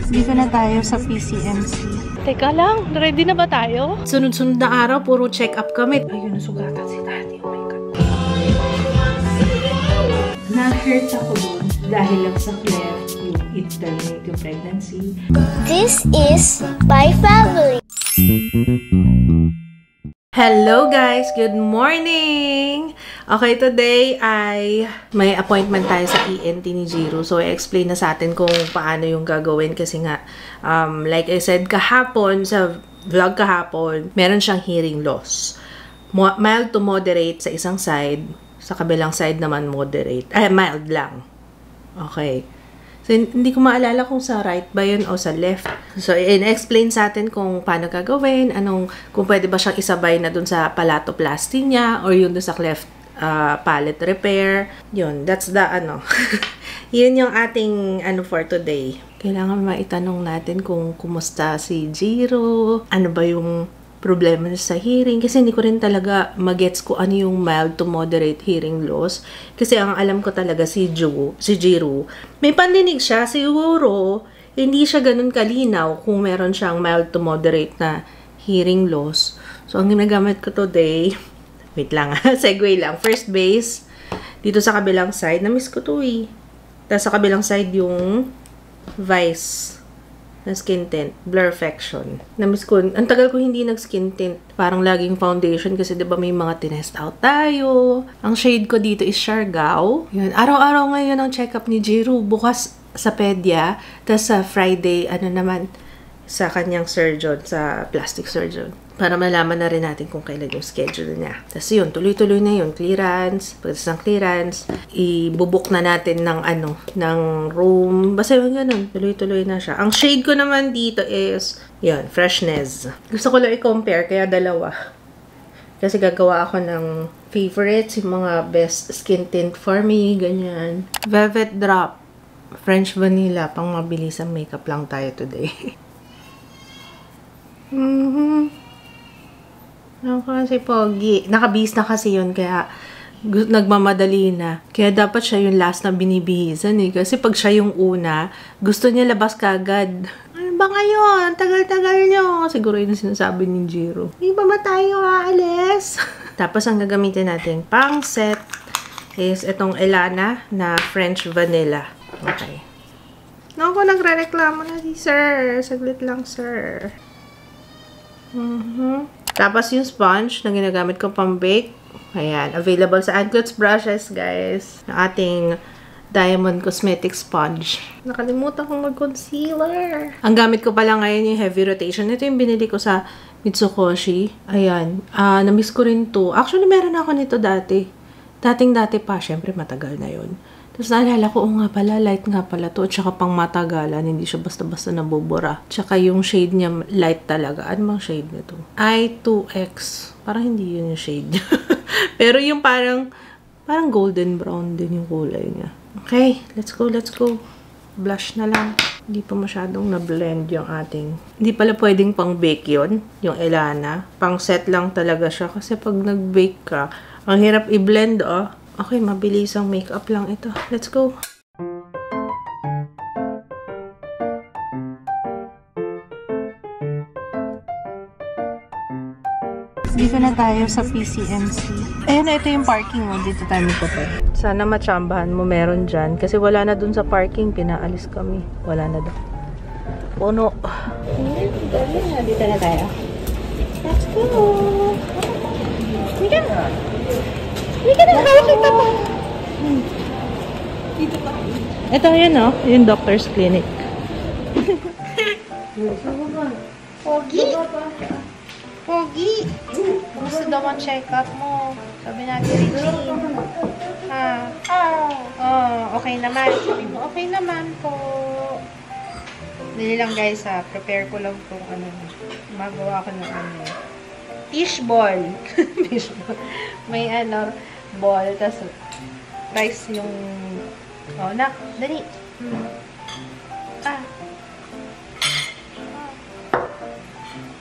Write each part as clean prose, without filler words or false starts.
Dito na tayo sa PCMC. Teka lang, ready na ba tayo? Sunod-sunod na araw, puro check-up kami. Ayun, nasugatan si Daddy. Oh my God. Na-hurt ako doon dahil lang sa Claire, yung it-terminate yung pregnancy. This is my family. Hello guys! Good morning! Okay, today ay may appointment tayo sa ENT ni Jiro. So, i-explain na sa atin kung paano yung gagawin kasi nga, like I said kahapon, sa vlog kahapon, meron siyang hearing loss. Mild to moderate sa isang side, sa kabilang side naman moderate. Mild lang. Okay. So, hindi ko maalala kung sa right ba yun o sa left. So, in-explain sa atin kung paano gagawin, kung pwede ba siyang isabay na dun sa palatoplasty niya or yun dun sa cleft palate repair. Yun, that's the yun yung ating for today. Kailangan maitanong natin kung kumusta si Jiro, ano ba yung problema sa hearing, kasi hindi ko rin talaga magets ko ano yung mild to moderate hearing loss. Kasi ang alam ko talaga si Jiro, may pandinig siya, siguro hindi siya ganun kalinaw kung meron siyang mild to moderate na hearing loss. So, ang ginagamit ko today, wait lang segue lang, first base, dito sa kabilang side, na-miss ko to eh. Tapos sa kabilang side yung Vice na skin tint, Blurfection. Na-miss ko, ang tagal ko hindi nag-skin tint. Parang laging foundation kasi diba may mga tinest out tayo. Ang shade ko dito is Siargao. Yun. Araw-araw ngayon ang check-up ni Jiro. Bukas sa pedia. Tapos sa Friday, naman, sa kanyang surgeon, sa plastic surgeon. Para malaman na rin natin kung kailan yung schedule niya. Tapos yun, tuloy-tuloy na yun. Clearance, pagkas ng clearance, ibubuk na natin ng room. Basta yung ganun, tuloy-tuloy na siya. Ang shade ko naman dito is, yun, Freshness. Gusto ko lang i-compare, kaya dalawa. Kasi gagawa ako ng favorites, yung mga best skin tint for me, ganyan. Velvet Drop, French Vanilla, pang mabilisang makeup lang tayo today. Kasi pogi. Nakabihis na kasi yun, kaya nagmamadali na. Kaya dapat siya yung last na binibihisan eh. Kasi pag siya yung una, gusto niya labas kagad. Ano ba ngayon? Tagal-tagal nyo. Siguro yun ang sinasabi ni Jiro. Hindi ba tayo aalis? Tapos ang gagamitin natin pang set is itong Elana na French Vanilla. Okay. Naku, nagre-reklamo na si sir. Saglit lang, sir. Tapos yung sponge na ginagamit ko pang bake. Ayan, available sa Anklets Brushes, guys. Na ating Diamond Cosmetic Sponge. Nakalimutan kong mag-concealer. Ang gamit ko pala ngayon yung Heavy Rotation. Ito yung binili ko sa Mitsukoshi. Ayan. Na-miss ko rin to. Actually, meron ako nito dati. Dating-dati pa. Syempre, matagal na yun. Tapos naalala ko, nga pala, light nga pala to. At saka pang matagalan, hindi siya basta-basta nabubura. Tsaka yung shade niya, light talaga. Ano bang shade nito? I2X. Parang hindi yun yung shade niya. Pero yung parang golden brown din yung kulay niya. Okay, let's go. Blush na lang. Hindi pa masyadong na-blend yung ating. Hindi pala pwedeng pang bake yun, yung Elana. Pang set lang talaga siya. Kasi pag nag-bake ka, ang hirap i-blend, oh. Okay, mabilis ang makeup lang ito. Let's go! Dito na tayo sa PCMC. Ayun na, ito yung parking mo. Dito tayo magpapay. Sana matsambahan mo meron dyan. Kasi wala na dun sa parking. Pinaalis kami. Wala na dun. Puno. Dito na tayo. Let's go! Sige na! Sige na! Kita pa! Dito pa. Ito, yan o. Yung doctor's clinic. Pogi! Pogi! Gusto daw ang check-up mo. Sabi natin, Regine. Okay naman. Sabi mo, okay naman po. Dali lang guys prepare ko lang itong magawa ko ng fishball. Fishball. May ball, tas rice yung dali.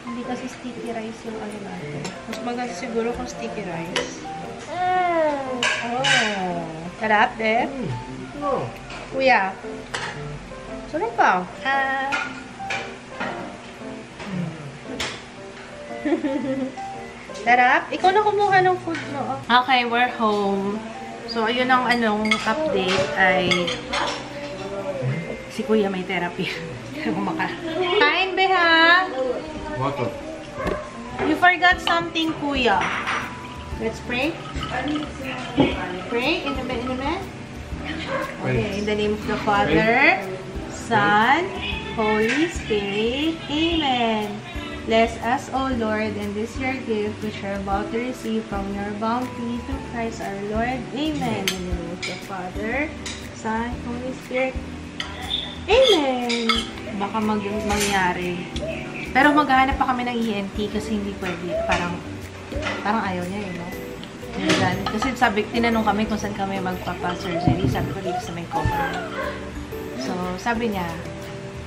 Hindi kasi sticky rice yung natin. Mas maganda siguro kung sticky rice. Sarap, de? Kuya. Sarap pa. Sarap. Ikaw na kumuha ng food mo. Okay, we're home. So, ayun ang update ay si Kuya may therapy. Kain, Beha! Water. You forgot something, Kuya. Let's pray. Pray in the bed. Okay, in the name of the Father, Son, Holy Spirit. Amen. Bless us, O Lord, and this your gift which we are about to receive from your bounty through Christ our Lord. Amen. In the name of the Father, Son, Holy Spirit. Amen. Baka mangyari. Pero maghahanap pa kami ng ENT kasi hindi pwede. Parang ayaw niya, no? Kasi tinanong kami kung saan kami magpapa-surgery. Sabi ko dito sa may cover. So, sabi niya,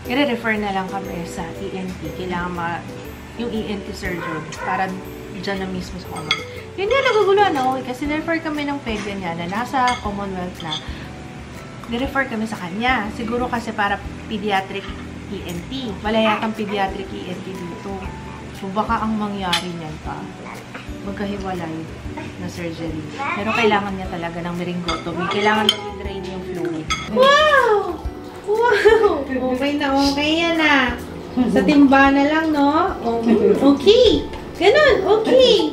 i-refer na lang kami sa ENT. Kailangan yung ENT surgeon para dyan na mismo sa common. Yun nga, naguguluhan ako kasi refer kami ng pega niya na nasa Commonwealth na. Ni-refer kami sa kanya. Siguro kasi para pediatric ENT. Wala yatang pediatric ENT dito. So, baka ang mangyari niyan pa, magkahiwalay na surgery. Pero kailangan niya talaga ng meringotomy. Kailangan na i-drain yung fluid. Wow! Wow! Okay na okay yan ah. Sa timba na lang, no? Okay! Ganun! Okay!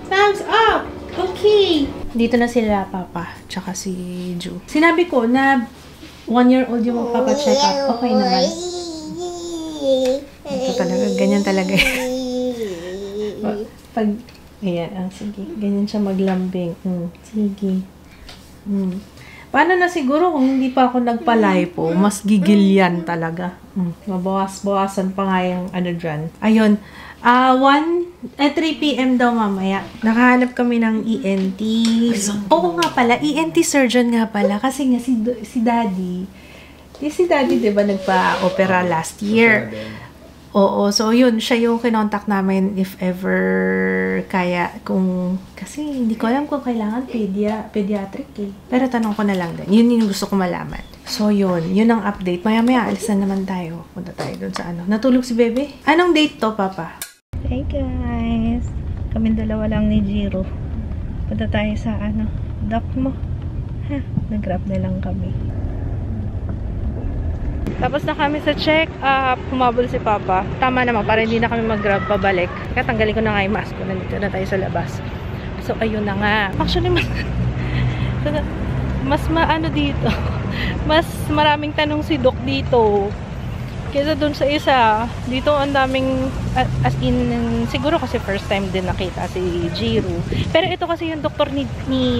Thumbs up! Okay! Dito na sila, Papa, tsaka si Ju. Sinabi ko na 1-year-old yung magpapacheck up. Okay naman. Ito talaga, ganyan talaga. Pag, ayan, sige. Ganyan siya maglambing. Sige. Paano na siguro kung hindi pa ako nagpa-lipo, mas gigil yan talaga. Mabawas-bawasan pa nga yung dyan. Ayun. 3 p.m. daw mamaya. Nakahanap kami ng ENT. Oo nga pala, ENT surgeon nga pala. Kasi nga si Daddy. Si Daddy, diba, nagpa-opera last year. Oo, so yun, siya yung kinontak namin if ever kaya kasi hindi ko alam kung kailangan pediatric eh. Pero tanong ko na lang din. Yun yung gusto ko malaman. So yun ang update. Maya-maya, alis na naman tayo. Punta tayo dun sa Natulog si Bebe? Anong date to, Papa? Hey guys! Kaming dalawa lang ni Jiro. Punta tayo sa doc mo. Nag-grab na lang kami. Tapos na kami sa check-up. Humabol si Papa. Tama naman, para hindi na kami mag-grab pabalik. Kaya tanggalin ko na nga yung mask ko. Nandito na tayo sa labas. So, ayun na nga. Actually, mas dito. Mas maraming tanong si Doc dito. Kaysa dun sa isa. Dito ang daming, as in, siguro kasi first time din nakita si Jiro. Pero ito kasi yung doktor ni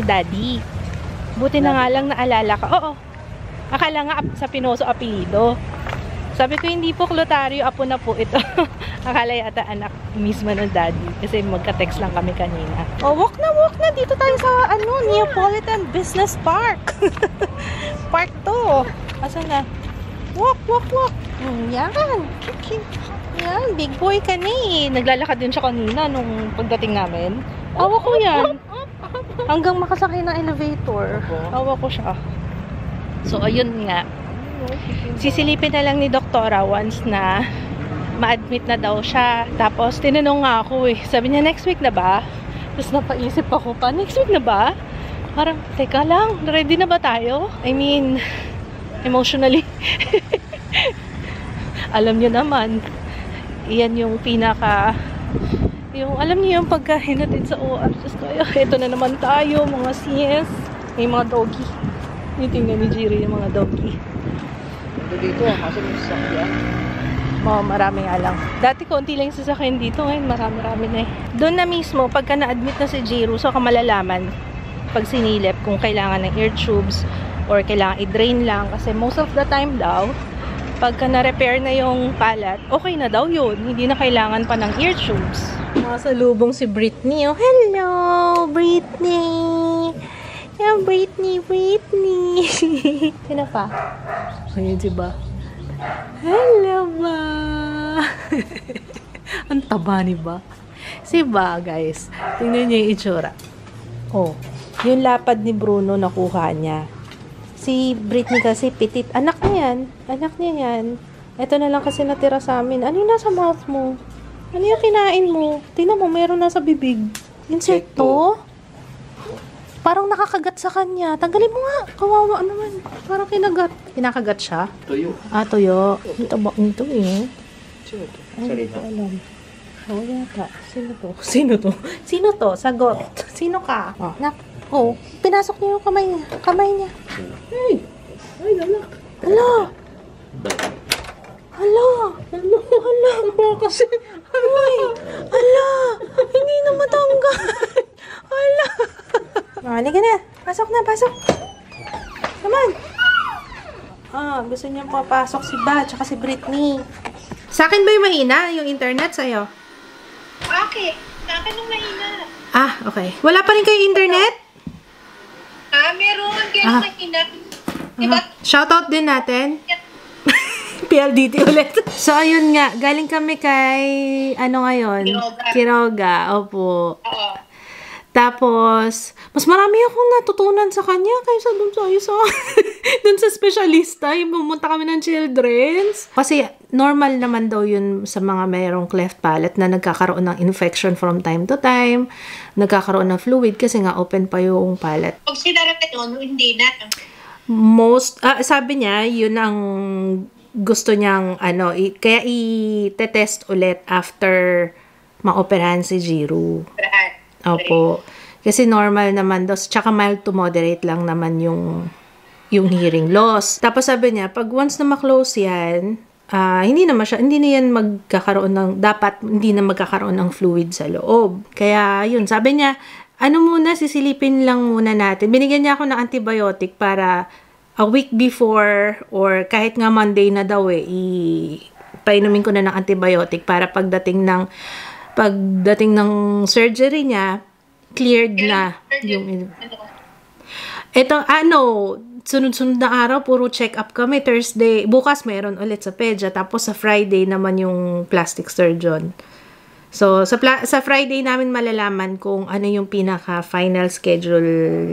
Daddy. Buti na nga lang naalala ka. Oo. Akala nga sa Pinoso apelido. Sabi ko, hindi po Clotario, apo na po ito. Akala yata anak mismo ng Daddy. Kasi magka-text lang kami kanina. Oh, walk na. Dito tayo sa, Neapolitan Business Park. Park to. Asan na? Walk. Yan. Okay. Yan, big boy ka na eh. Naglalakad din siya kanina nung pagdating namin. Awa ko yan. Hanggang makasakay ng elevator. Awa ko siya. So, ayun nga. Sisilipin na lang ni Doktora once na ma-admit na daw siya. Tapos, tinanong nga ako eh. Sabi niya, next week na ba? Tapos napaisip ako pa, next week na ba? Parang, teka lang, ready na ba tayo? I mean, emotionally. Alam niyo naman, iyan yung alam niyo yung pagkahinatid sa OR. Just tayo, ito na naman tayo, mga sis. May mga doggy. Tingnan ni Jiri yung mga doggy. Dito, kasi may sasakyan. Marami nga lang. Dati konti lang yung sasakyan dito. Ngayon, marami na eh. Doon na mismo, pagka na-admit na si Jiro, so ka malalaman pag sinilip kung kailangan ng ear tubes or kailangan i-drain lang. Kasi most of the time daw, pagka na-repair na yung palat, okay na daw yun. Hindi na kailangan pa ng ear tubes. Masalubong si Britney. Oh, hello, Britney! Yan, Britney. Sino pa? Ayun, diba? Hello, ba? Ang taba ni ba? Si ba, guys? Tingnan niyo yung itsura. Oh, yung lapad ni Bruno nakuha niya. Si Britney kasi petit. Anak niya yan. Ito na lang kasi natira sa amin. Ano yung nasa mouth mo? Ano yung kinain mo? Tingnan mo, meron na sa bibig. Insekto? Parang nakakagat sa kanya. Tanggalin mo nga. Kawawa naman. Parang kinagat. Kinakagat siya? Tuyo. Ah, tuyo. Ito ba nito eh? Sino to? Ay, hindi ko alam. Oh, yata. Sino to? Sino to? Sino to? Sagot. Sino ka? Oh. Oh, pinasok niya yung kamay niya. Kamay niya. Ay! Ay, lalak. Hala! Hala! Hala! Hala! Ba kasi? Ay! Hala! Hindi na matanggal! Hala! Halika na! Pasok na! Pasok! Come on! Ah, gusto niya papasok si Ba tsaka si Britney. Sa akin ba yung mahina? Yung internet sa'yo? Bakit? Sa akin nung mahina. Ah, okay. Wala pa rin kayo internet? Meron. Kaya mahina. Diba? Shoutout din natin. PLDT ulit. So, ayun nga. Galing kami kay, ano ngayon? Quiroga. Opo. Oo. Tapos, mas marami akong natutunan sa kanya kaysa dun sa isa. Dun sa specialista, yung pumunta kami ng children's. Kasi, normal naman daw yun sa mga mayroong cleft palate na nagkakaroon ng infection from time to time. Nagkakaroon ng fluid kasi nga open pa yung palate. Pag sinara ka doon, hindi na. Sabi niya, yun ang gusto niyang, kaya i-test ulit after maoperahan si Jiro. Opo. Kasi normal naman daw, tsaka mild to moderate lang naman yung hearing loss. Tapos sabi niya, pag once na ma-close yan, hindi na yan hindi na magkakaroon ng fluid sa loob. Kaya yun, sabi niya, sisilipin lang muna natin. Binigyan niya ako ng antibiotic para a week before or kahit nga Monday na daw painumin ko na ng antibiotic para pagdating ng surgery niya, cleared na yung ito, sunod-sunod na araw, puro check-up kami. Thursday, bukas mayroon ulit sa PEDYA, tapos sa Friday naman yung plastic surgeon. So, sa Friday namin malalaman kung ano yung pinaka-final schedule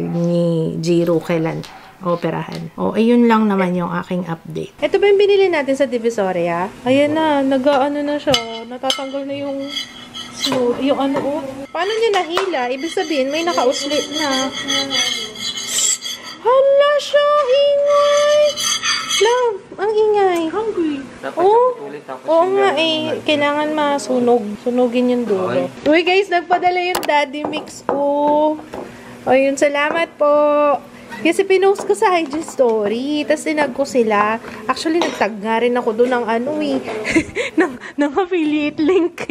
ni Jiro kailan operahan. Ayun lang naman yung aking update. Ito ba yung binili natin sa Divisoria? Ayan na, nag-ano na siya. Natatanggal na yung Paano niya nahila? Ibig sabihin, may nakauslit na. Hala siya, ingay! Love, ang ingay. Hungry. Oo nga kailangan masunog. Sunugin yung dulo. Uy guys, nagpadala yung daddy mix ko. Ayun, salamat po. Kasi pinost ko sa IG story. Tapos tinag ko sila. Actually, nagtag nga rin ako doon ng ng affiliate link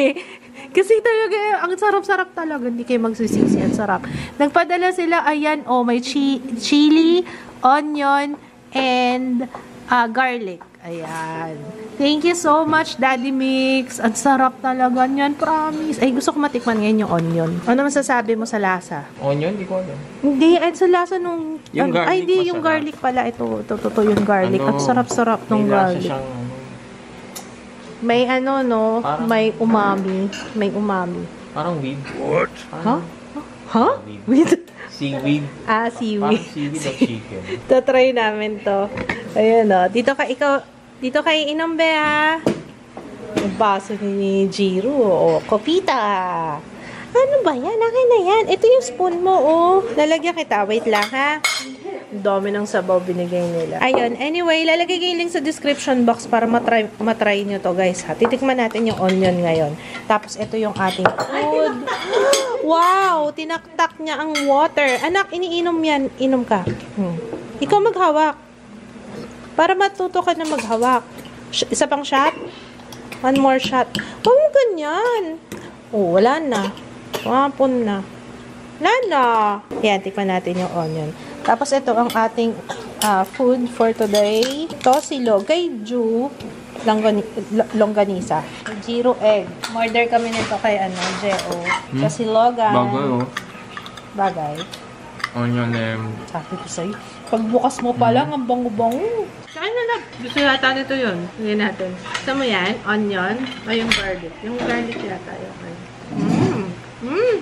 Kasi talaga, ang sarap-sarap talaga. Hindi kayo magsisisi. Ang sarap. Nagpadala sila, ayan, may chili, onion, and garlic. Ayan. Thank you so much, Daddy Mix. Ang sarap talaga niyan, promise. Ay, gusto ko matikman ngayon yung onion. Ano masasabi mo sa lasa? Onion? Di ko alam. Hindi, sa lasa nung... Yung garlic hindi, yung garlic pala. Ito yung garlic. Ang sarap-sarap ng garlic. May parang, may umami. May umami. Parang weed. What? Huh? Weed? Seaweed. Seaweed. Parang seaweed o chicken. Try namin to. Ayun dito kay inom be ha. Yung baso ni Jiro. Kopita. Ano ba yan? Akin na yan. Ito yung spoon mo Lalagyan kita. Wait lang ha. Dami ng sabaw binigay nila. Ayun. Anyway, lalagay ko yung link sa description box para matry nyo to guys ha. Titikman natin yung onion ngayon. Tapos ito yung ating food. Wow! Tinaktak niya ang water. Anak, iniinom yan. Inom ka. Ikaw maghawak. Para matuto ka na maghawak. Isa pang shot? One more shot. Huwag mo ganyan. Wala na. Wapon na. Wala na. Yan, tikman natin yung onion. Tapos ito ang ating food for today. Ito si Logayju longganisa. Jiro egg. Order kami nito kay Jeo. Kasi Logan. Bagay. Onion Sabi ko sa'yo. Pagbukas mo pa lang, ang bango-bango. Saan na gusto yata nito yun. Tingnan natin. Gusto mo yan? Onion. O yung garlic. Yung garlic yata yun.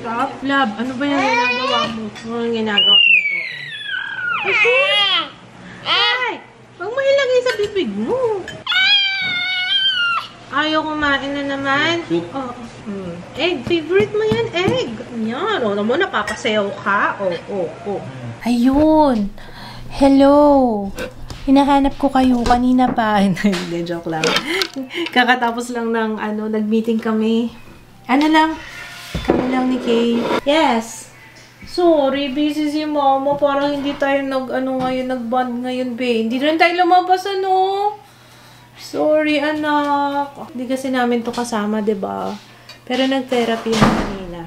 Sarap. Love, ano ba yung ginagawa mo? Ano yung ginagawa mo ito? Ay! Huwag mo ilagay sa bibig mo. Ayaw kumain na naman. Soup. Oh. Egg. Favorite mo yan, egg. Yan. O, naman, napapasayaw ka. Oh. Ayun. Hello. Hinahanap ko kayo kanina pa. Hindi, joke lang. Kakatapos lang ng, nag-meeting kami. Kami lang ni Kay. Yes. Sorry, busy si Mama. Parang hindi tayo nag-bond ngayon, be. Hindi rin tayo lumabas, Sorry, anak. Hindi kasi namin to kasama, diba? Pero nag-therapy na kanina.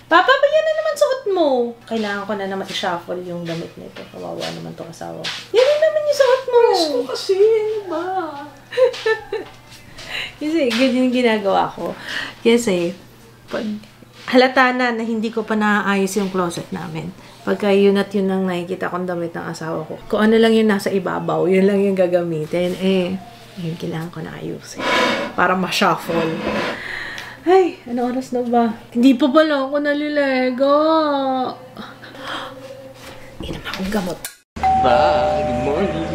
Papa, ba yan na naman suot mo? Kailangan ko na naman i-shuffle yung damit nito. Kawawa naman to kasawa. Yan na naman yung suot mo. Gusto kasi, ano ba? Kasi, ganyan yung ginagawa ko. Kasi, pag halata na hindi ko pa naaayos yung closet namin. Pagka yun at yun ang nakikita kong damit ng asawa ko. Kung ano lang yung nasa ibabaw, yun lang yung gagamitin. Yun kailangan ko na ayusin. Para ma-shuffle. Ay, ano oras na ba? Hindi pa pala ako nalilega. Inom akong gamot. Bye. Good morning.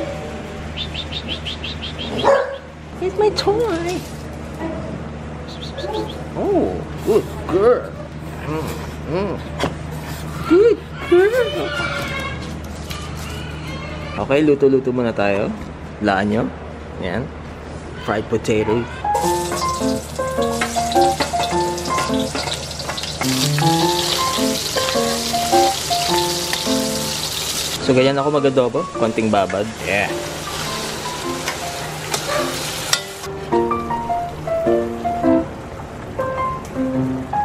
It's my toy. Oh, good girl. Good girl. Okay, luto-luto muna tayo. Laan nyo. Yan. Fried potato. So, ganyan ako mag-adobo. Konting babad. Yeah.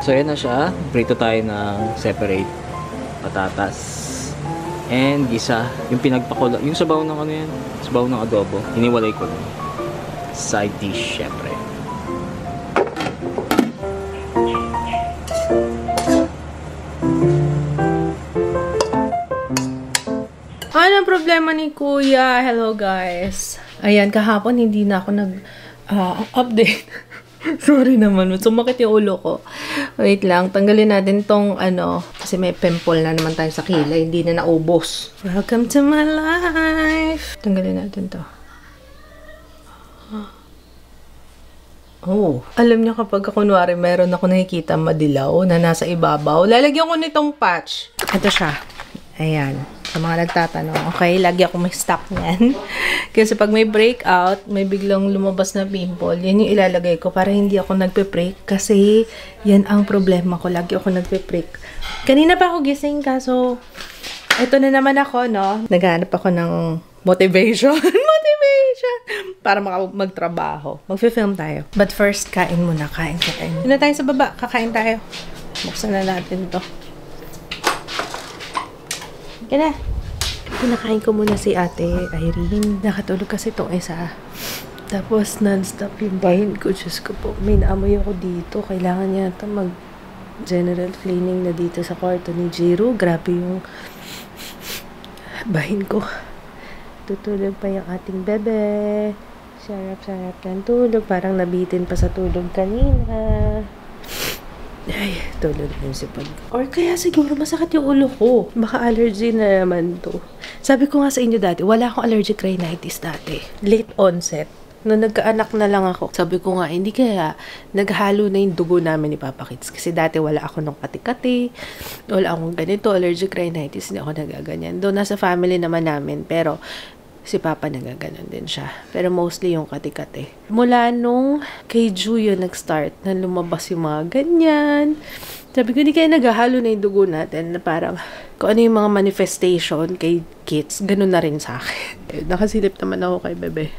So, yan na siya. Prito tayo ng separate patatas. And gisa. Yung pinagpakulo. Yung sabaw ng yan. Sabaw ng adobo. Hiniwalay ko lang. Side dish, syempre. Ano ang problema ni Kuya? Hello, guys. Ayan, kahapon hindi na ako nag-update. Sorry naman. Sumakit yung ulo ko. Wait lang. Tanggalin natin tong kasi may pimple na naman tayo sa kilay. Hindi na naubos. Welcome to my life. Tanggalin natin to. Oh. Alam niyo kapag kunwari meron ako nakikita madilaw na nasa ibabaw, lalagyan ko nitong patch. Ito siya. Ayan. Sa mga nagtatanong, okay, lagi ako may stock niyan. Kasi pag may breakout, may biglang lumabas na pimple, yan yung ilalagay ko para hindi ako nagpe-break. Kasi yan ang problema ko. Lagi ako nagpe-break. Kanina pa ako gising, kaso ito na naman ako, naghahanap ako ng motivation. Motivation! Para magtrabaho. Mag-film tayo. But first, kain muna. Kain. Yun na tayo sa baba. Kakain tayo. Buksan na natin to. Kaya na. Pinakain ko muna si Ate Irene. Nakatulog kasi itong isa. Tapos non-stop yung bahin ko. Diyos ko po. May naamoy ako dito. Kailangan yata mag-general cleaning na dito sa kwarto ni Jiro. Grabe yung bahin ko. Tutulog pa yung ating bebe. Sarap-sarap ng tulog. Parang nabitin pa sa tulog kanina. Ay, tulog yung sipag. Or kaya siguro masakit yung ulo ko. Baka allergy na naman to. Sabi ko nga sa inyo dati, wala akong allergic rhinitis dati. Late onset. Nung nagkaanak na lang ako, sabi ko nga, hindi kaya naghalo na yung dugo namin ni Papa Kids. Kasi dati wala ako nung kati-kati, wala akong ganito, allergic rhinitis, hindi ako nagaganyan. Doon nasa family naman namin, pero si Papa nagaganon din siya. Pero mostly yung kati-kati. Mula nung kay Ju yun nag-start na lumabas yung mga ganyan. Sabi ko, hindi kaya naghahalo na yung dugo natin na parang kung ano yung mga manifestation kay kids, ganun na rin sa akin. Nakasilip naman ako kay Bebe.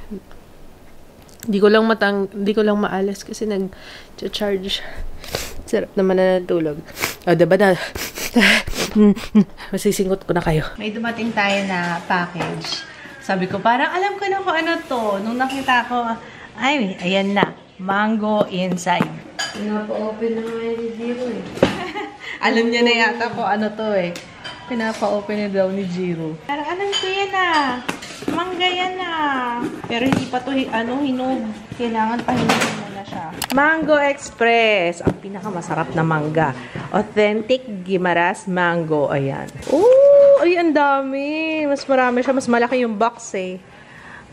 Hindi ko lang maalas kasi nag-charge. Sarap naman na natulog. O, diba na? Masisingot ko na kayo. May dumating tayo na package. Sabi ko, parang alam ko na kung ano to. Nung nakita ko, ay, ayan na. Mango inside. Pinapa-open na nga ni Jiro eh. Alam niya na yata kung ano to eh. Pinapa-open na daw ni Jiro. Parang alam ko yan ah. Mangga yan ah. Pero hindi pa to hinog. Kailangan pa hinugin mo na siya. Mango Express. Ang pinakamasarap na mangga. Authentic Guimaras Mango. Ayan. Oh, ay ang dami. Mas marami siya. Mas malaki yung box eh.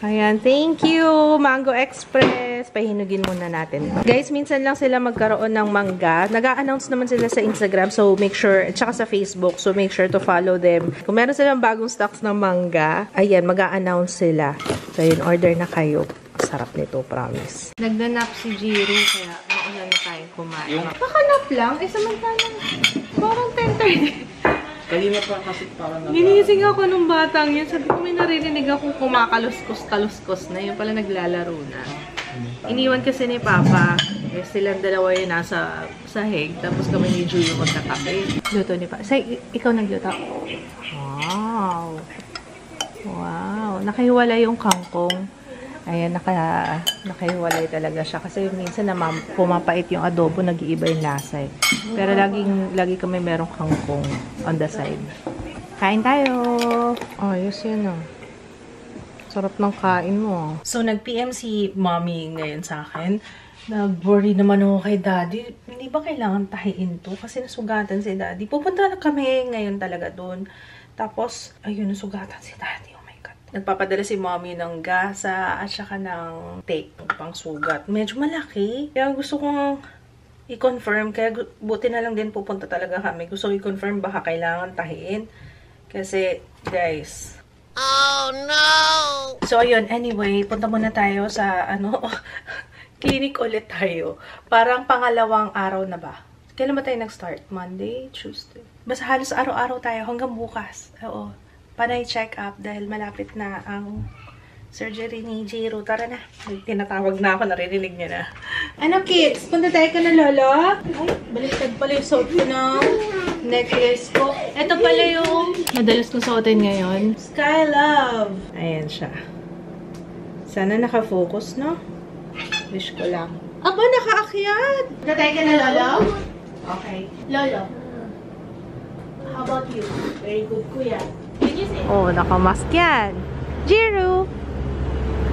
Ayan, thank you, Mango Express. Pahinugin muna natin. Guys, minsan lang sila magkaroon ng mangga. Nag-a-announce naman sila sa Instagram, so make sure, at saka sa Facebook, so make sure to follow them. Kung meron silang bagong stocks ng mangga, ayan, mag-a-announce sila. So, yun, order na kayo. Sarap nito, promise. Nagdanap si Jiro, kaya mauna na tayong kumain. Pakanap lang? Samantalang, parang 10:30. Kanina pa kasi parang Ginising ako nung batang yun. Sabi ko may naririnig akong kumakaluskos-taluskos na. Yun pala naglalaro na. Iniwan kasi ni Papa. Eh, silang dalawa yun nasa sahig. Tapos kami ni Julio magkakape. Luto ni Papa. Say, ikaw nagluto? Wow! Wow! Nakahiwalay yung kangkong. Ayan, nakahiwalay talaga siya. Kasi minsan na pumapait yung adobo, nag-iiba yung lasa eh. Pero lagi kami merong kangkong on the side. Kain tayo! Ayos yun oh. Sarap ng kain mo. So, nag-PM si mommy ngayon sa akin. Nag-worry naman ako kay daddy. Hindi ba kailangan tahiin to? Kasi nasugatan si daddy. Pupunta na kami ngayon talaga doon. Tapos, ayun, nasugatan si daddy. Nagpapadala si mommy ng gasa at saka ng tape pang sugat. Medyo malaki. Kaya gusto kong i-confirm. Kaya buti na lang din pupunta talaga kami. Gusto ko i-confirm baka kailangan tahiin. Kasi, guys. Oh, no! So, ayun. Anyway, punta muna tayo sa, clinic ulit tayo. Parang pangalawang araw na ba? Kailan ba tayo nag-start? Monday? Tuesday? Basta halos araw-araw tayo hanggang bukas. Oo. Panay check-up dahil malapit na ang surgery ni Jiro. Tara na. Tinatawag na ako. Naririnig niya na. Ano, kids? Punta tayo ka na, lolo? Ay, baliktad pala yung suot ko ng necklace ko. Ito pala yung madalas kong suotin ngayon. Sky Love. Ayan siya. Sana nakafocus, no? Wish ko lang. Aba, nakaakyat! Punta tayo ka na, lolo? Okay. Lolo. How about you? Very good, kuya. Oh, nakamask yan. Jiro!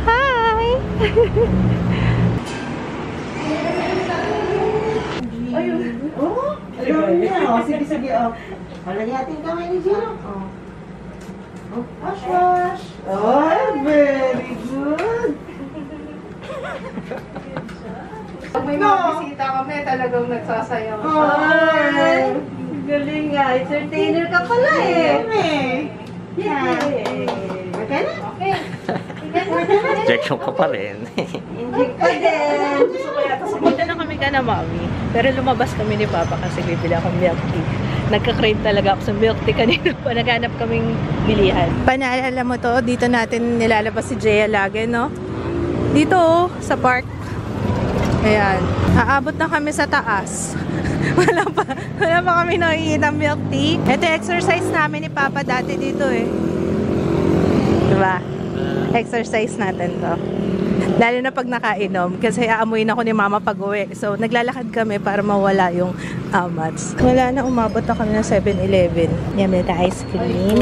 Hi! Ayun. Oh, ayun niya. Sige, sige. Palagi natin kamay ni Jiro. Wash, wash. Oh, very good. Pag may mga bisita kami, talagang nagsasayaw siya. Ay, galing nga. Entertainer ka pala eh. Yeah. Okay na? Okay. Injection ka pa rin. Inject pa din. Gusto ko yata sumunta na kami ka na, mami. Pero lumabas kami ni Papa kasi bibili akong milk tea. Nagka-crave talaga ako sa milk tea kanina pa. Naghanap kaming bilihan. Panaalala mo to, dito natin nilalabas si Jaya lagi, no? Dito, sa park. Ayan. Aabot na kami sa taas. Wala pa kami nakikita milk tea. Ito yung exercise namin ni Papa dati dito eh. Diba? Exercise natin to. Lalo na pag nakainom. Kasi aamuin ako ni Mama pag uwi. So, naglalakad kami para mawala yung amats. Wala na, umabot na kami ng 7-Eleven. Yan, may ice cream.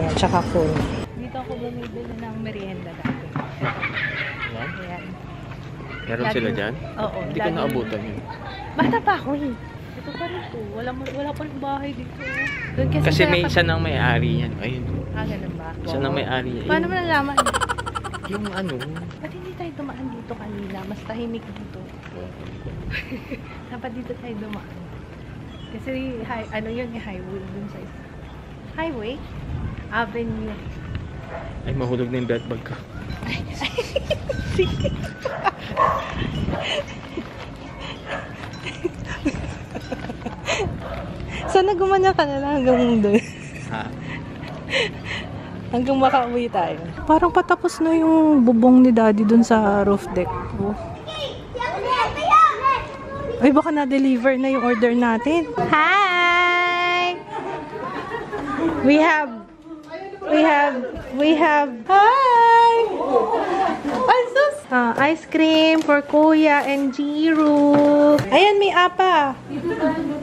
Ayan, tsaka phone. Dito ako bumibili ng merienda dati. Ayan. Meron sila dyan? Oo. Hindi ko naabutan yun. Bata pa ako eh. Ito pa rin to. Wala pa rin bahay dito. Doon Kasi may isa nang may-ari yan. Ayun. ganun ba? Isa nang may-ari yan. Paano mo nalaman? Yung ano? Ba't hindi tayo dumaan dito kanina? Mas tahimik dito. Dapat dito tayo dumaan. Kasi ano yun yung highway dun sa isa. Highway? Avenue. Ay, mahulog na yung bedbug ko. Sige. Sana gumanya ka na lang hanggang doon. Ha? Hanggang makauwi tayo. Parang patapos na yung bubong ni Daddy dun sa roof deck. Oh. Ay, baka na-deliver na yung order natin. Hi! We have hi! Ice cream for Kuya and Jiro. Ayan, may apa.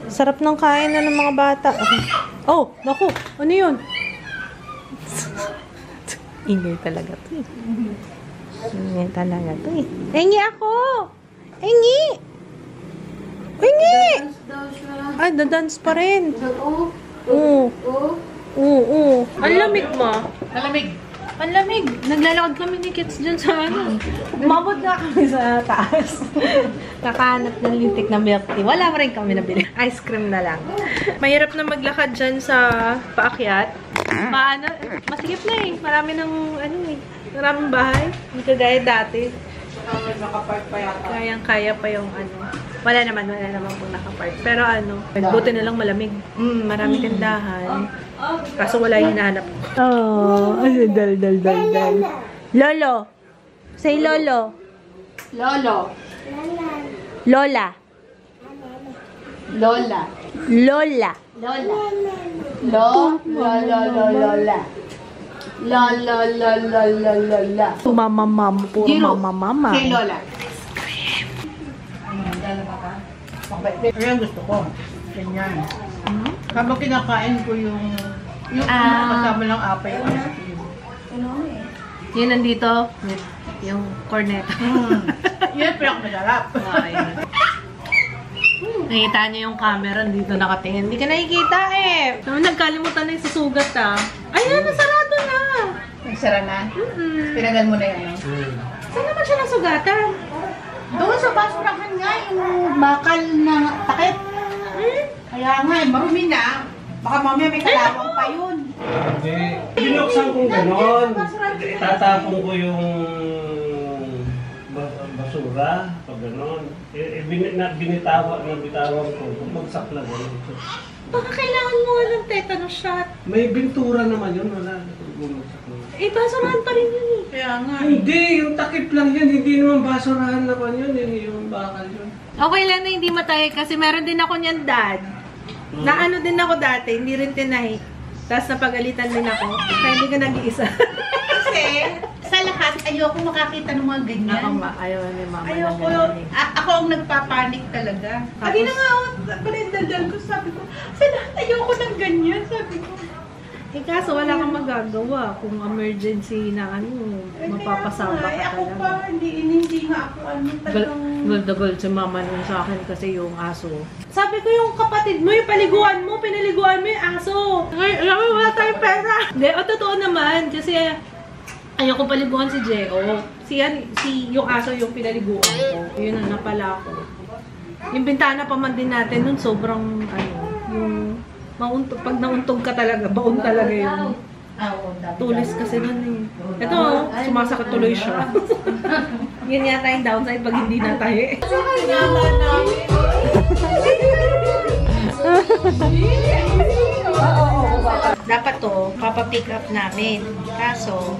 Sarap ng kain na ng mga bata. Oh, naku. Ano yun? Ingay talaga to eh. Ingay talaga to eh. Hingi ako! Hingi! Hingi! Ay, dadance pa rin. Oo. Oo. Ang lamig mo. Malamig. Ang lamig. Naglalakad kami ni Kits dyan sa ano. Umabot na kami sa taas. Kakahanap ng lintik na milk tea. Wala pa rin kami nabili. Ice cream na lang. Mahirap na maglakad dyan sa paakyat. Masigip na eh. Marami ng ano eh. Maraming bahay. Hindi kagaya dati. Kayang-kaya pa yung ano. Wala naman pong nakapark. Pero ano, buti na lang malamig. Maraming tindahan. Kaso wala yung hinahanap. Oh, dal. Lolo. Say Lolo. Lolo. Lola. Lola. Lola. Lola. Lola. Lola. Mama. Puro Giro. mama. Kay Lola. Ayan gusto ko. Ganyan. Habang kinakain ko yung kasama ng apay o ice cream. Yun nandito. Yung corneta. Yan pinakamasarap. Nakita niyo yung camera dito nakatingin. Hindi ka nakikita eh. Nagkalimutan na yung susugat ah. Ayan, nasarado na. Nagsara na? Tinagal mo na yan. Saan naman siya nasugatan? Doon sa basurahan nga yung bakal na takip. Kaya nga, marumi na. Baka mamaya may kalawang pa yun. Hindi. Binuksan kong ganon. Itatapon ko yung basura. Pag ganon. Binitawan ko. Bumagsak na ganon. Baka kailangan mo ng tetanus shot. May bintura naman yun. Wala. Bumagsak na. Eh, basurahan pa rin yun eh. Kaya nga. Hindi. Yung takip lang yan. Hindi naman basurahan naman yun. Yung bakal yun. Okay lang na hindi matay kasi meron din ako niyan, Dad. Na ano din ako dati, hindi rin tinay. Tapos napagalitan din ako. Kaya hindi ka nag-iisa. Kasi sa lahat, ayoko makakita ng mga ganyan. Ako ma, ayaw ni Mama. Ayoko. Ako ang nagpapanik talaga. Sabi na nga, panindaldal ko, sabi ko, sa lahat ayoko ng ganyan, sabi ko. Eh kaso wala kang magagawa kung emergency na ano, mapapasama ka Ako talaga. pa, hindi nga ako talagang... Gold si Mama nun sa akin kasi yung aso. Sabi ko yung kapatid mo, yung paliguan mo, pinaliguan mo yung aso. Ay, alam mo, wala tayong pera. Hindi, totoo naman kasi ayoko paliguan si Jeo. Yung aso yung pinaliguan ko. Yun ang napala ko. Yung bintana pa man din natin nun, sobrang yung pag nauntog ka talaga, baon talaga yun. Tulis kasi nun eh. Ito, sumasakit tuloy siya. Yun yata yung downside pag hindi natahi. Dapat to, papapick up namin. Kaso,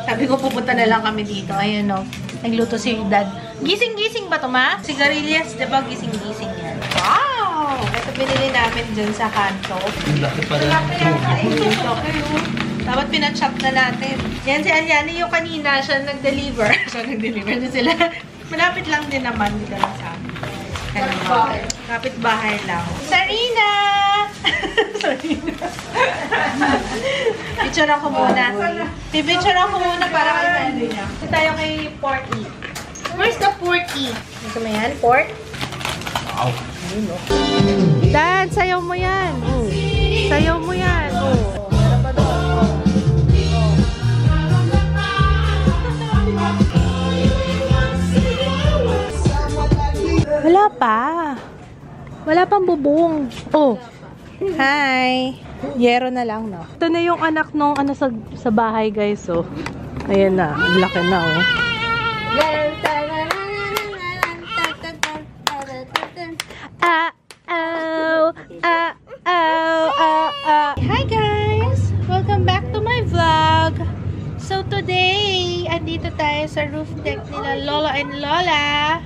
sabi ko pupunta na lang kami dito. Ayun o, nagluto si Dad. Gising-gising ba to, Ma? Sigarilyas, diba gising-gising yan? Wow! Ito binili namin dyan sa kanto. Laki pa rin. Dapat pinachop na natin. Yan si Aliani yung kanina, siya nag-deliver. Doon sila. Malapit lang din naman dito lang sa amin. Kapit bahay lang. Sarina! Sarina. Picture ako muna. Pipicture ako muna para kay Sarina. Tayo kay Porky. Where's the Porky? Ito mo yan? Pork? Wow. Dad, sayaw mo yan. Sayaw mo yan. Wala pa. Wala pang bubong. Oh. Hi. Yero na lang, no? Ito na yung anak nung sa bahay, guys, oh. Ayan na. Laki na, oh. Hi guys! Welcome back to my vlog. So today, andito tayo sa roof deck nila Lola and Lola.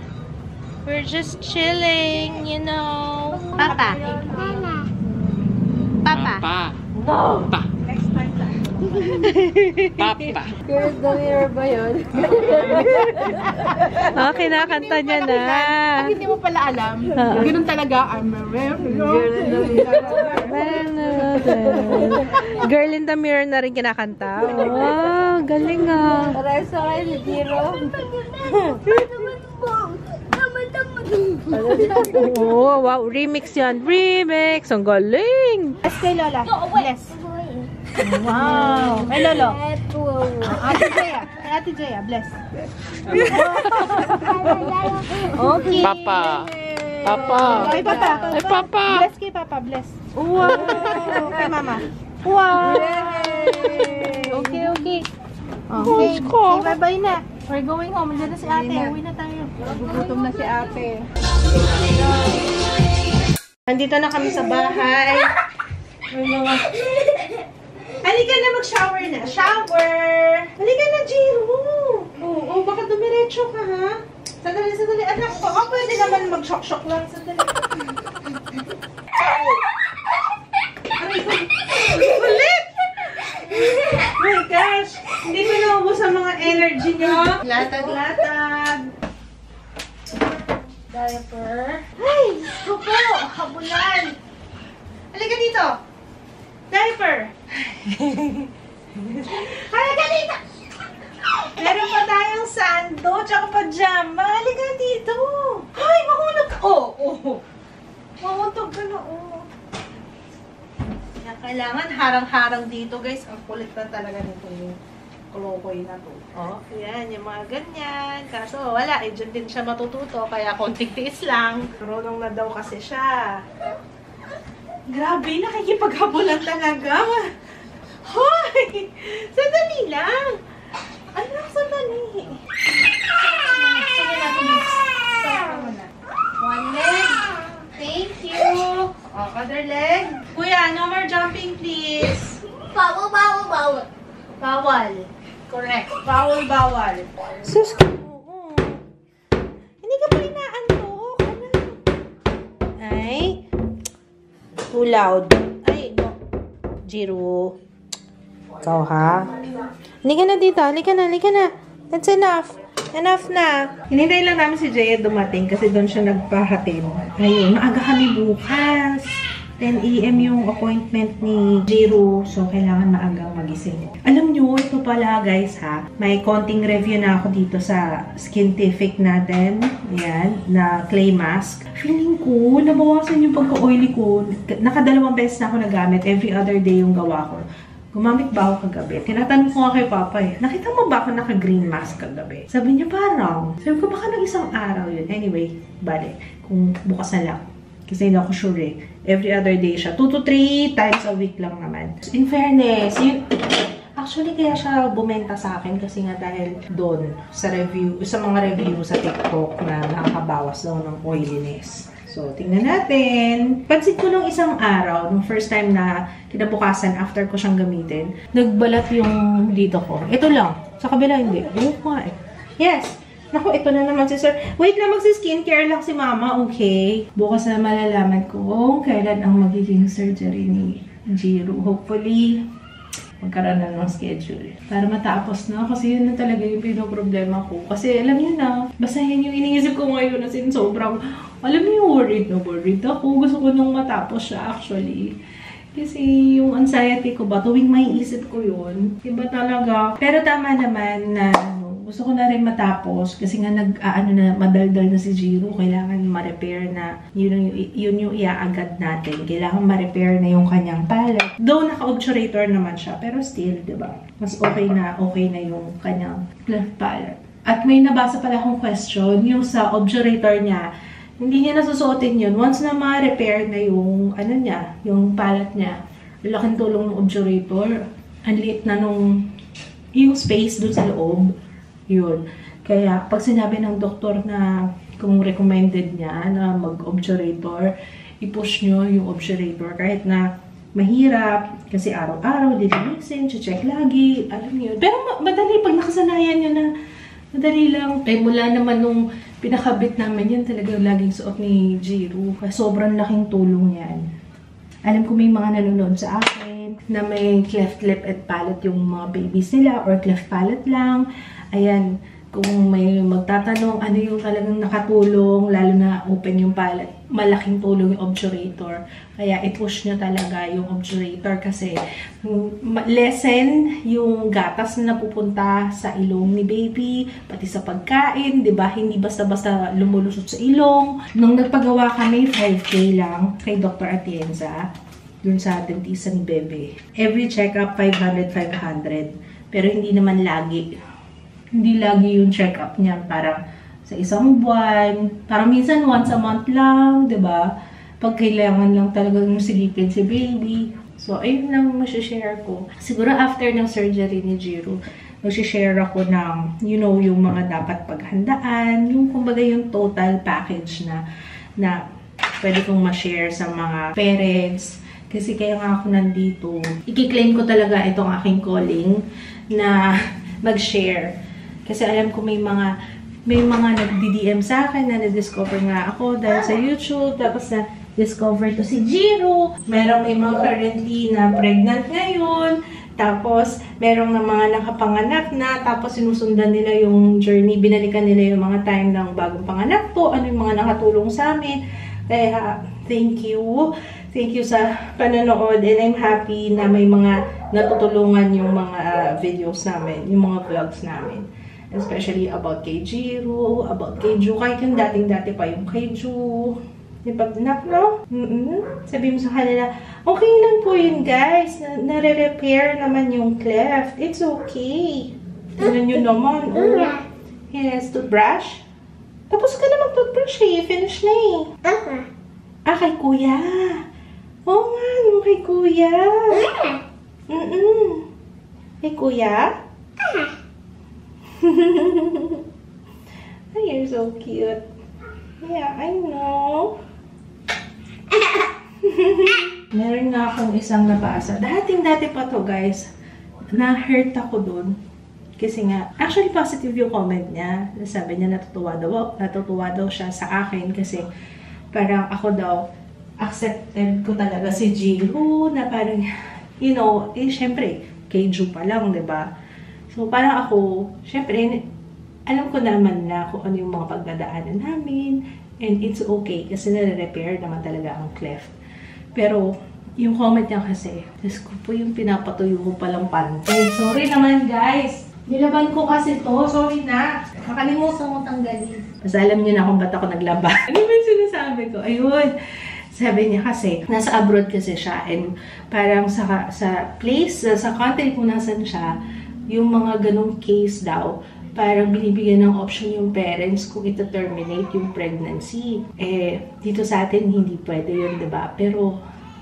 We're just chilling, you know. Papa. Papa. Papa. Next time lang. Papa. Girls, the mirror ba yun? Oh, kinakanta niya na. Pag hindi mo pala alam, ganun talaga. Girl in the mirror na rin kinakanta. Oh, galing ah. Parehas sa kayo ni Giro. Oh, wow. Remix yan. Remix. Ang galing. Bless kay Lola. Bless. Wow. Kay Lolo. Ate Jaya. Kay Ate Jaya. Bless. Okay. Papa. Papa. Kay Papa. Ay, Papa. Bless kay Papa. Bless. Wow. Kay Mama. Wow. Okay, okay. Okay. Say bye-bye na. We're going home. Nandiyan na si ate. Uwi na tayo. Nagugutom na si ate. Nandito na kami sa bahay. Halika na, mag-shower na. Shower! Halika na, Jiro! Oo, baka dumiretso ka, ha? Sandali, sandali. Anak, baka pwede naman mag-shock-shock lang. Sandali. Aray ko. Ulit! Oh my gosh! Hindi ko naubos ang mga energy nyo. Latag-latag. Diaper. Ay! Gupo! Habulan! Halika dito! Diaper! Halika dito! Meron pa tayong sando, tsaka pajama. Halika dito! Ay, mahulog ka! Oh! Mahulog ka na, oh. Kailangan harang-harang dito, guys. Ang kulit na talaga nito yung kolokoy na to. Oh, yan, yung mga ganyan. Kaso, wala. Eh, dyan din siya matututo. Kaya konting tiis lang. Marunong na daw kasi siya. Grabe, nakikipaghabulan talaga. Hoy! Sandali lang. Ano, sandali. Sige na, please. Stop ka muna. One leg. Thank you. Oh, other leg. Kuya, no more jumping, please. Bawal, bawal, bawal. Bawal. Correct. Bawal, bawal. Sus ko. Hindi ka pa inaantok. Ano? Ay. Too loud. Ay, no. Jiro. Ikaw, ha? Halika na dito. Halika na, halika na. That's enough. Enough na. Hinintay lang namin si Jaya dumating kasi doon siya nagpahatid. Ngayon, maaga kami bukas. 10 AM yung appointment ni Jiro. So, kailangan maagang magising. Alam nyo, ito pala guys ha. May konting review na ako dito sa Skintific natin. Ayan, na clay mask. Feeling ko, nabawasan yung pagka-oily ko. Nakadalawang beses na ako nagamit. Every other day yung gawa ko. Gumamit ba ako kagabi? Tinatanong ko nga kay Papa eh, nakita mo ba ako naka-green mask kagabi? Sabi niya parang. Sabi ko baka nag-isang araw yun. Anyway, bale, kung bukas na lang. Kasi hindi ako sure eh. Every other day siya. 2 to 3 times a week lang naman. In fairness, yun, actually kaya siya bumenta sa akin kasi nga dahil doon sa review, sa mga review sa TikTok na nakakabawas daw ng oiliness. So, tingnan natin. Pansin ko nung isang araw, nung first time na kinabukasan after ko siyang gamitin, nagbalat yung dito ko. Ito lang. Sa kabila, hindi. Ayun ko nga eh. Yes! Naku, ito na naman si Sir. Wait lang, magsi-skincare lang si Mama, okay? Bukas na malalaman ko kung kailan ang magiging surgery ni Jiro. Hopefully, magkaroon na ng schedule. Para matapos na. Kasi yun na talaga yung pinoproblema ko. Kasi alam niyo na, basta yan yung iniisip ko ngayon na sobrang, alam niyo, worried na worried ako. Gusto ko nung matapos siya actually. Kasi yung anxiety ko ba, tuwing may isip ko yun, iba talaga. Pero tama naman na gusto ko na rin matapos kasi nga madaldal na si Jiro. Kailangan ma-repair na yun yung iaagad natin. Kailangan ma-repair na yung kanyang palate. Though naka-obturator naman siya, pero still, diba? Mas okay na yung kanyang cleft palate. At may nabasa pala akong question, yung sa obturator niya, hindi niya nasusuotin yun. Once na ma-repair na yung, yung palate niya, laking tulong ng obturator. Ang liit na yung space dun sa loob. Yun. Kaya, pag sinabi ng doktor na kung recommended niya na mag-obturator, i-push nyo yung obturator. Kahit na mahirap, kasi araw-araw, dilinisin, check lagi, alam niyo. Pero madali, pag nakasanayan nyo na, madali lang. Eh, mula naman nung pinakabit namin yan, talaga laging suot ni Jiro. Sobrang laking tulong yan. Alam ko may mga nanonood sa akin na may cleft lip at palate yung mga babies nila or cleft palate lang. Ayan, kung may magtatanong ano yung talagang nakatulong, lalo na open yung palate, malaking tulong yung obturator. Kaya i-push nyo talaga yung obturator kasi lessen yung gatas na napupunta sa ilong ni baby, pati sa pagkain, di ba? Hindi basta-basta lumulusot sa ilong. Nung nagpagawa kami, 5K lang kay Dr. Atienza. dun sa dentista ni Bebe. Every check-up, 500. Pero hindi naman lagi. Hindi lagi yung check-up niya. Parang sa isang buwan. Parang minsan once a month lang, diba? Pag kailangan lang talaga yung silipin si baby. So, ayun lang masashare ko. Siguro after ng surgery ni Jiro, masashare ako ng, you know, yung mga dapat paghandaan. Yung kumbaga yung total package na pwede kong ma-share sa mga parents. Kasi kaya nga ako nandito. I-claim ko talaga itong aking calling na mag-share. Kasi alam ko may mga nagdi-DM sa akin na na-discover nga ako dahil sa YouTube. Tapos na-discover to si Jiro. May mga currently na pregnant ngayon. Tapos, merong na mga nakapanganak na. Tapos, sinusundan nila yung journey. Binalikan nila yung mga time ng bagong panganak to. Ano yung mga nakatulong sa amin. Kaya, thank you. Thank you sa panonood. And I'm happy na may mga natutulungan yung mga videos namin. Yung mga vlogs namin. Especially about kay Jiro, about kay Ju. Kahit yung dating-dati pa yung kay Ju. Yung pag-nap, no? Sabi mo sa kanila, okay lang po yun, guys. Nare-repair naman yung cleft. It's okay. Tignan nyo naman. Oh. Yes, toothbrush. Tapos ka na mag-toothbrush eh. Finish na eh. Ah, kay kuya. Oo nga, no, kay kuya. Kay kuya? Oh, you're so cute. Yeah, I know. Meron nga akong isang nabasa. Dating-dati pa to, guys. Na-hurt ako dun. Kasi nga, actually positive yung comment niya. Sabi niya natutuwa daw siya sa akin kasi parang ako daw accepted ko talaga si Jiro na parang, you know, syempre, kay Ju pa lang, diba? So, parang ako, syempre, alam ko naman na kung ano yung mga pagdadaanan namin and it's okay kasi nare-repair naman talaga ang cleft. Pero, yung comment niya kasi, Diyos ko po yung pinapatuyo ko palang pantay. Sorry naman, guys. Nilaban ko kasi to. Sorry na. Nakalimutan ko tanggalin. Mas alam niyo na kung ba't ako naglaban. Ano ba yung sinasabi ko? Ayun. Sabi niya kasi, nasa abroad kasi siya and parang sa place, sa country kung nasan siya, yung mga ganong case daw, parang binibigyan ng option yung parents kung ito-terminate yung pregnancy. Eh, dito sa atin, hindi pwede yun, diba? Pero,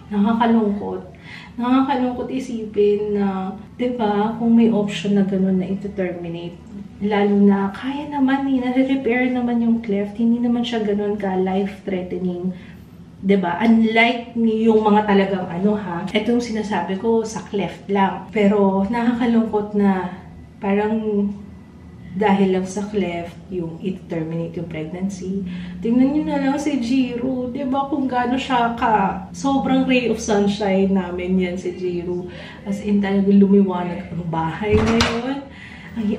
nakakalungkot. Nakakalungkot isipin na, diba, kung may option na gano'n na ito-terminate. Lalo na, kaya naman eh, nare-repair naman yung cleft. Hindi naman siya gano'n ka life-threatening. Diba? Unlike yung mga talagang ito yung sinasabi ko sa cleft lang. Pero nakakalungkot na parang dahil lang sa cleft, yung it-terminate yung pregnancy. Tingnan nyo na lang si Jiro. Diba kung gaano siya sobrang ray of sunshine namin yan si Jiro. As in talagang lumiwanag ang bahay ngayon. Ay,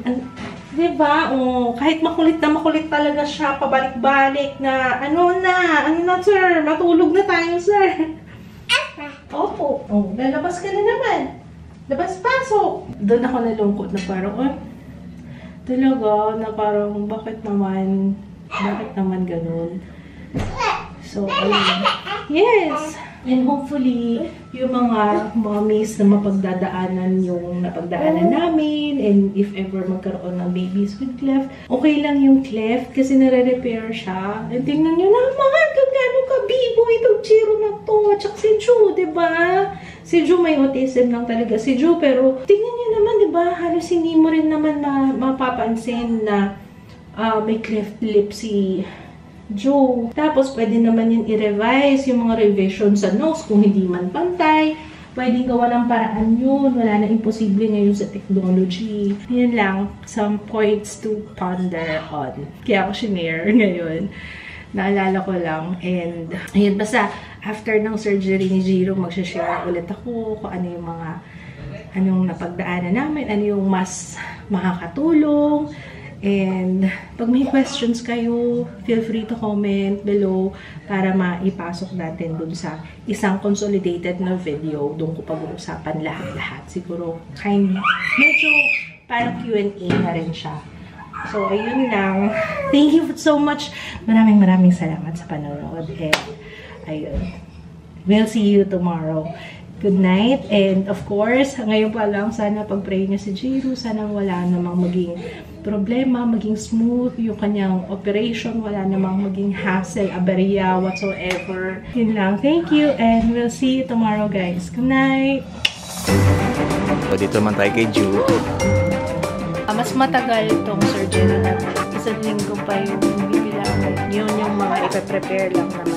diba? Oh, kahit makulit talaga siya, pabalik-balik na, ano na, sir? Matulog na tayo, sir. Opo. Oh, lalabas ka na naman. Labas, pasok. Doon ako nalungkot na parang, talaga, na parang, bakit naman ganun? So, ayun. Yes! And hopefully, yung mga mommies na mapagdadaanan yung napagdaanan namin, and if ever magkaroon ng babies with cleft, okay lang yung cleft kasi nare-repair siya. And tingnan nyo naman kung gano'ng kabibo itong Jiro na to. Tsaka si Ju, diba? Si Ju may autism lang talaga si Ju, pero tingnan nyo naman, diba? Halos hindi mo rin naman mapapansin na may cleft lip si Ju. Tapos, pwede naman yun i-revise yung mga revision sa nose kung hindi man pantay. Pwede gawa ng paraan yun. Wala na imposible ngayon sa technology. Yun lang, some points to ponder on. Kaya ako shinare ngayon. Naalala ko lang. And, ayun, basta, after ng surgery ni Jiro, magsashare ulit ako kung ano yung mga, anong napagdaanan namin, ano yung mas makakatulong. And pag may questions kayo, feel free to comment below para maipasok natin dun sa isang consolidated na video. Doon ko pag-uusapan lahat-lahat. Siguro, medyo parang Q&A na rin siya. So, ayun lang. Thank you so much. Maraming salamat sa panonood. And, ayun. we'll see you tomorrow. Good night. And of course, ngayon pa lang, sana pag-pray niyo si Jiro. Sana wala namang maging problema, maging smooth yung kanyang operation. Wala namang maging hassle, aberya, whatsoever. Yun lang. Thank you and we'll see you tomorrow, guys. Good night. So, dito naman tayo kay Ju. Mas matagal itong surgery natin. Isang linggo pa yung bibilangan. Yun yung mga ipe-prepare lang naman.